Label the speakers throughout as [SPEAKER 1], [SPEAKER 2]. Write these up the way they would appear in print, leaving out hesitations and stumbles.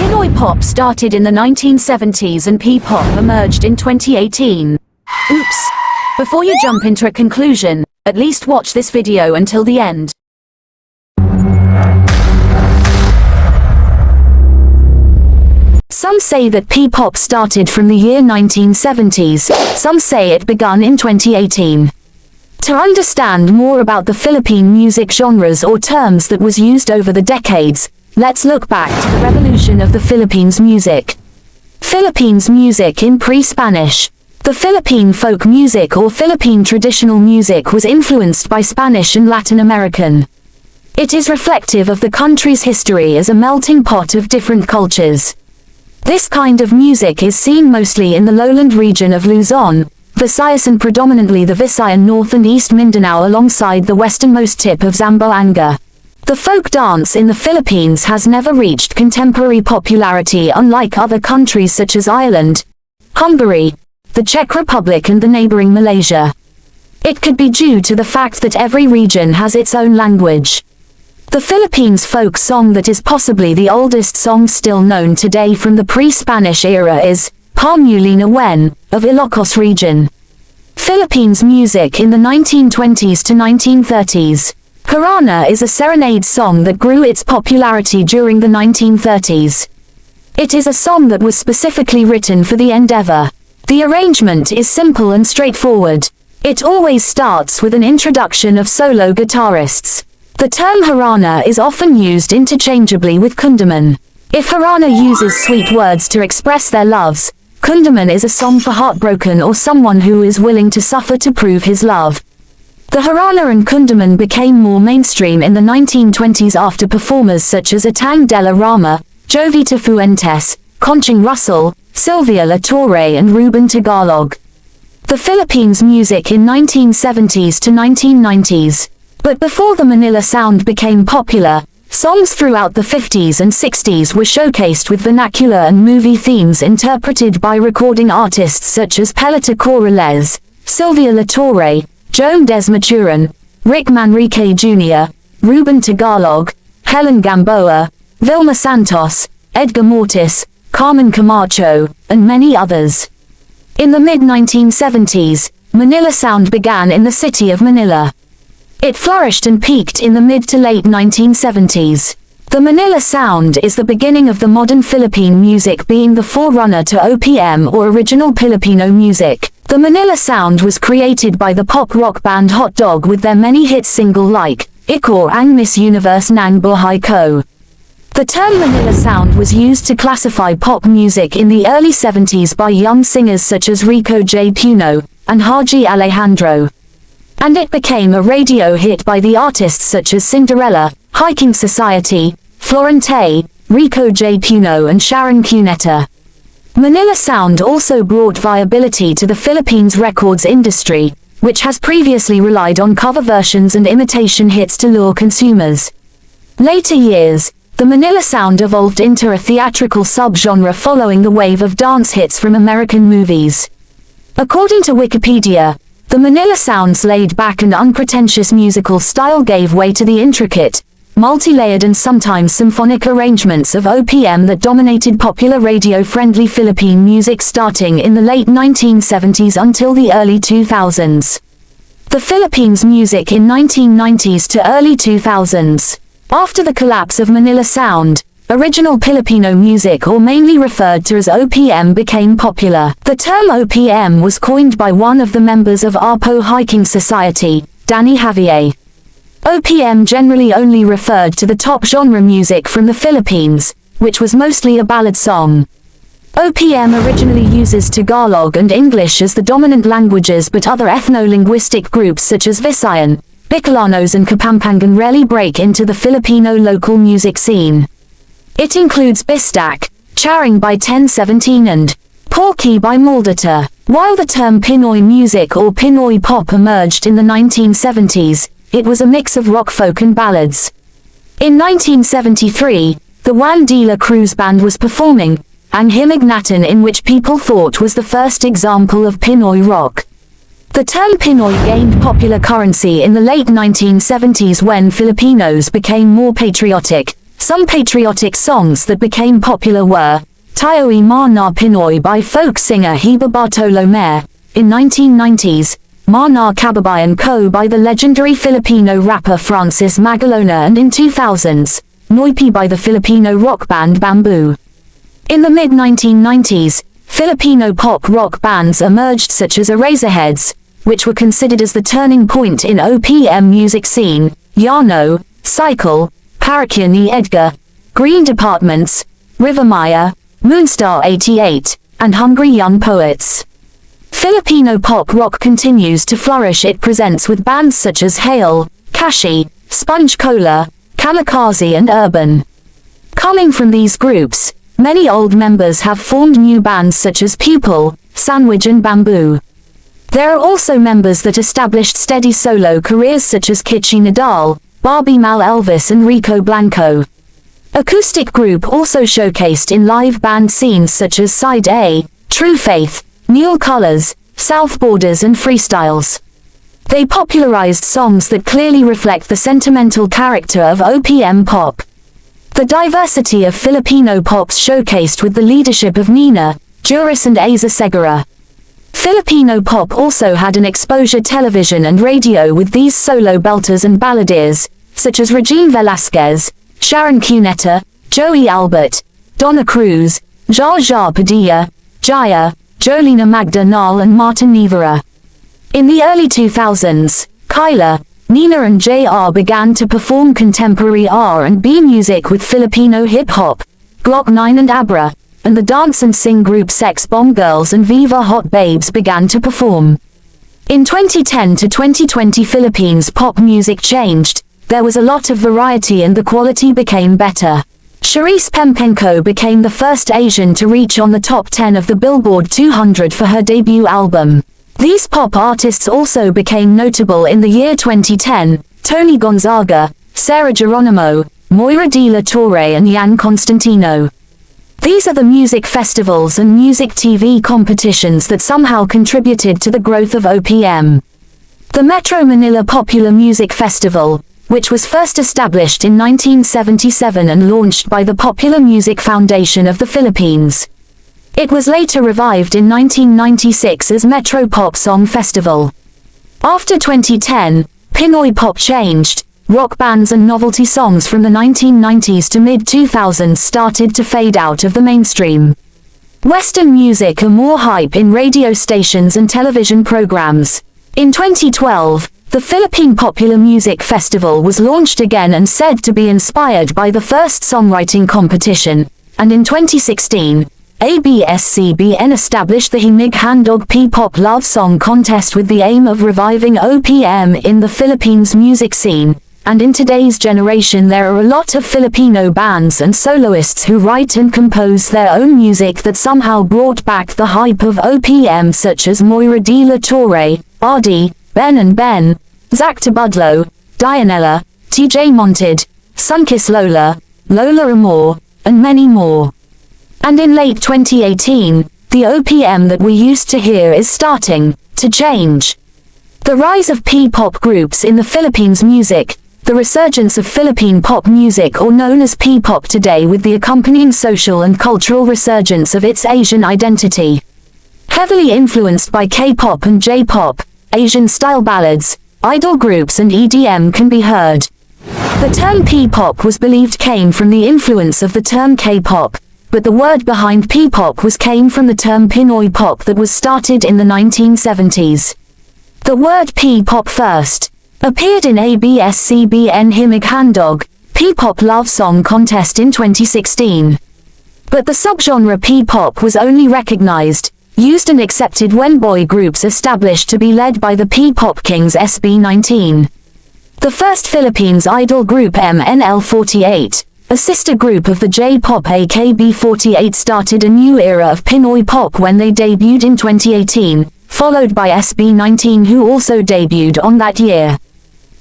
[SPEAKER 1] Pinoy pop started in the 1970s and P-pop emerged in 2018. Oops! Before you jump into a conclusion, at least watch this video until the end. Some say that P-pop started from the year 1970s, some say it began in 2018. To understand more about the Philippine music genres or terms that was used over the decades, let's look back to the revolution of the Philippines music. Philippines music in pre-Spanish. The Philippine folk music or Philippine traditional music was influenced by Spanish and Latin American. It is reflective of the country's history as a melting pot of different cultures. This kind of music is seen mostly in the lowland region of Luzon, Visayas and predominantly the Visayan North and East Mindanao alongside the westernmost tip of Zamboanga. The folk dance in the Philippines has never reached contemporary popularity unlike other countries such as Ireland, Hungary, the Czech Republic and the neighboring Malaysia. It could be due to the fact that every region has its own language. The Philippines folk song that is possibly the oldest song still known today from the pre-Spanish era is Pamulina Wen, of Ilocos region. Philippines music in the 1920s to 1930s. Harana is a serenade song that grew its popularity during the 1930s. It is a song that was specifically written for the endeavor. The arrangement is simple and straightforward. It always starts with an introduction of solo guitarists. The term Harana is often used interchangeably with Kundaman. If Harana uses sweet words to express their loves, Kundaman is a song for heartbroken or someone who is willing to suffer to prove his love. The Harana and Kundaman became more mainstream in the 1920s after performers such as Atang de la Rama, Jovita Fuentes, Conching Russell, Sylvia La Torre and Ruben Tagalog. The Philippines music in 1970s to 1990s. But before the Manila sound became popular, songs throughout the 50s and 60s were showcased with vernacular and movie themes interpreted by recording artists such as Pelita Corrales, Sylvia La Torre, Joan Desmaturan, Rick Manrique Jr., Ruben Tagalog, Helen Gamboa, Vilma Santos, Edgar Mortis, Carmen Camacho, and many others. In the mid-1970s, Manila sound began in the city of Manila. It flourished and peaked in the mid to late 1970s. The Manila sound is the beginning of the modern Philippine music, being the forerunner to OPM or original Filipino music. The Manila sound was created by the pop-rock band Hot Dog with their many hit single like Ikaw Ang Miss Universe Nang Buhay Ko. The term Manila sound was used to classify pop music in the early 70s by young singers such as Rico J. Puno and Haji Alejandro. And it became a radio hit by the artists such as Cinderella, Hiking Society, Florente, Rico J. Puno and Sharon Cuneta. Manila sound also brought viability to the Philippines records industry, which has previously relied on cover versions and imitation hits to lure consumers. Later years, the Manila sound evolved into a theatrical subgenre following the wave of dance hits from American movies. According to Wikipedia, the Manila sound's laid-back and unpretentious musical style gave way to the intricate, multi-layered and sometimes symphonic arrangements of OPM that dominated popular radio-friendly Philippine music starting in the late 1970s until the early 2000s. The Philippines music in 1990s to early 2000s. After the collapse of Manila sound, original Filipino music, or mainly referred to as OPM, became popular. The term OPM was coined by one of the members of Apo Hiking Society, Danny Javier. OPM generally only referred to the top genre music from the Philippines, which was mostly a ballad song. OPM originally uses Tagalog and English as the dominant languages, but other ethno-linguistic groups such as Visayan, Bicolanos and Kapampangan rarely break into the Filipino local music scene. It includes Bistak, Charing by 1017 and Porky by Maldita. While the term Pinoy music or Pinoy pop emerged in the 1970s, it was a mix of rock, folk and ballads. In 1973, the Juan de la Cruz band was performing Ang Himignatan, in which people thought was the first example of Pinoy rock. The term Pinoy gained popular currency in the late 1970s when Filipinos became more patriotic, Some patriotic songs that became popular were Tayo I Mana Pinoy by folk singer Heba Bartolome in 1990s, Mana Kababayan Ko by the legendary Filipino rapper Francis Magalona, and in 2000s, Noipi by the Filipino rock band Bamboo. In the mid-1990s, Filipino pop rock bands emerged such as Eraserheads, which were considered as the turning point in OPM music scene, Yano, Cycle, Parokya ni Edgar, Green Departments, River Maya, Moonstar 88, and Hungry Young Poets. Filipino pop rock continues to flourish. It presents with bands such as Hale, Kashi, Sponge Cola, Kamikaze and Urban. Coming from these groups, many old members have formed new bands such as Pupil, Sandwich and Bamboo. There are also members that established steady solo careers such as Kitchi Nadal, Barbie Mal Elvis and Rico Blanco. Acoustic group also showcased in live band scenes such as Side A, True Faith, Neil Colors, South Borders and Freestyles. They popularized songs that clearly reflect the sentimental character of OPM pop. The diversity of Filipino pops showcased with the leadership of Nina, Juris and Asa Segura. Filipino pop also had an exposure television and radio with these solo belters and balladeers, such as Regine Velasquez, Sharon Cuneta, Joey Albert, Donna Cruz, Jar Padilla, Jaya, Jolina Magda Nal and Martin Nivera. In the early 2000s, Kyla, Nina and JR began to perform contemporary R&B music with Filipino hip-hop, Glock 9 and Abra, and the dance and sing group Sex Bomb Girls and Viva Hot Babes began to perform. In 2010 to 2020 Philippines pop music changed. There was a lot of variety and the quality became better. Charisse Pempenko became the first Asian to reach on the top 10 of the Billboard 200 for her debut album. These pop artists also became notable in the year 2010, Tony Gonzaga, Sarah Geronimo, Moira de la Torre and Yan Constantino. These are the music festivals and music TV competitions that somehow contributed to the growth of OPM. The Metro Manila Popular Music Festival, which was first established in 1977 and launched by the Popular Music Foundation of the Philippines. It was later revived in 1996 as Metro Pop Song Festival. After 2010, Pinoy pop changed. Rock bands and novelty songs from the 1990s to mid-2000s started to fade out of the mainstream. Western music are more hype in radio stations and television programs. In 2012, the Philippine Popular Music Festival was launched again and said to be inspired by the first songwriting competition, and in 2016, ABS-CBN established the Hinig Handog P-Pop Love Song Contest with the aim of reviving OPM in the Philippines music scene, and in today's generation there are a lot of Filipino bands and soloists who write and compose their own music that somehow brought back the hype of OPM, such as Moira de la Torre, RD, Ben and Ben, Zach Tabudlo, Dianella, TJ Monted, Sunkiss Lola, Lola Amor, and many more. And in late 2018, the OPM that we used to hear is starting to change. The rise of P-pop groups in the Philippines music, the resurgence of Philippine pop music, or known as P-pop today, with the accompanying social and cultural resurgence of its Asian identity. Heavily influenced by K-pop and J-pop, Asian-style ballads, idol groups and EDM can be heard. The term P-pop was believed came from the influence of the term K-pop, but the word behind P-pop came from the term Pinoy pop that was started in the 1970s. The word P-pop first appeared in ABS-CBN Hinig Handog, P-pop Love Song Contest in 2016. But the subgenre P-pop was only recognized, used and accepted when boy groups established to be led by the P-pop kings SB19. The first Philippines idol group MNL48, a sister group of the J-pop AKB48, started a new era of Pinoy pop when they debuted in 2018, followed by SB19 who also debuted on that year.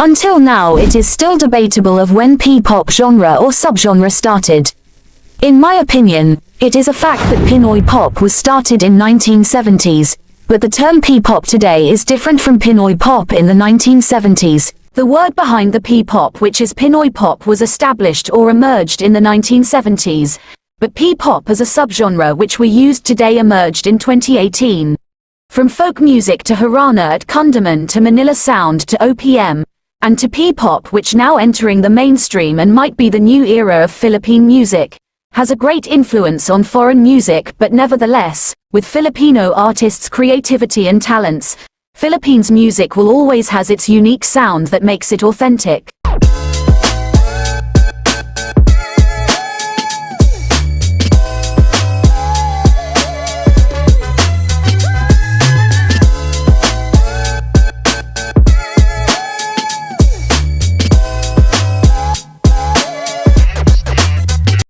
[SPEAKER 1] Until now it is still debatable of when P-pop genre or subgenre started. In my opinion, it is a fact that Pinoy pop was started in 1970s, but the term P-pop today is different from Pinoy pop in the 1970s, The word behind the P-pop, which is Pinoy pop, was established or emerged in the 1970s, but P-pop as a subgenre which we used today emerged in 2018. From folk music to Harana at Kundaman to Manila sound to OPM, and to P-pop, which now entering the mainstream and might be the new era of Philippine music, has a great influence on foreign music, but nevertheless, with Filipino artists' creativity and talents, Philippines music will always has its unique sound that makes it authentic.